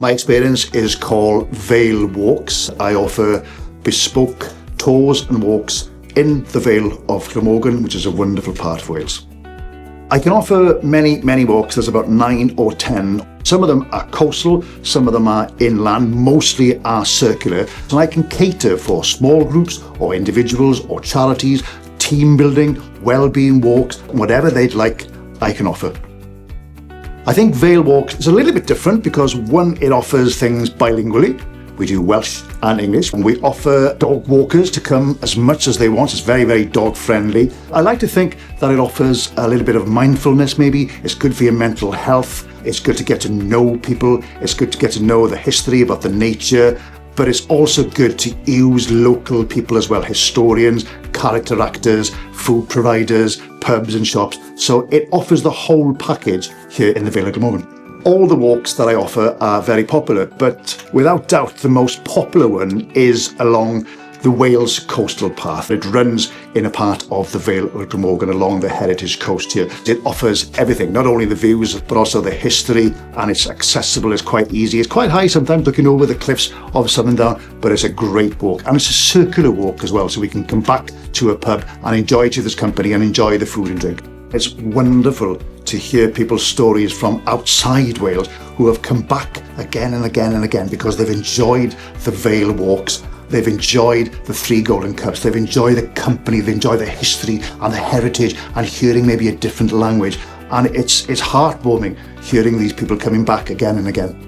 My experience is called Vale Walks. I offer bespoke tours and walks in the Vale of Glamorgan, which is a wonderful part of Wales. I can offer many walks. There's about 9 or 10. Some of them are coastal, some of them are inland, mostly are circular. And I can cater for small groups or individuals or charities, team building, well-being walks, whatever they'd like, I can offer. I think Vale Walks is a little bit different because one, it offers things bilingually. We do Welsh and English, and we offer dog walkers to come as much as they want. It's very dog friendly. I like to think that it offers a little bit of mindfulness maybe. It's good for your mental health. It's good to get to know people. It's good to get to know the history about the nature, but it's also good to use local people as well, historians, character actors, food providers, pubs and shops. So it offers the whole package here in the Vale of Glamorgan. All the walks that I offer are very popular, but without doubt the most popular one is along the Wales coastal path. It runs in a part of the Vale of Glamorgan along the heritage coast here. It offers everything, not only the views, but also the history, and it's accessible, it's quite easy. It's quite high sometimes looking over the cliffs of Southern Down, but it's a great walk. And it's a circular walk as well, so we can come back to a pub and enjoy each other's company and enjoy the food and drink. It's wonderful to hear people's stories from outside Wales who have come back again and again and again because they've enjoyed the Vale Walks, they've enjoyed the 3 Golden Cups, they've enjoyed the company, they've enjoyed the history and the heritage and hearing maybe a different language. And it's heartwarming hearing these people coming back again and again.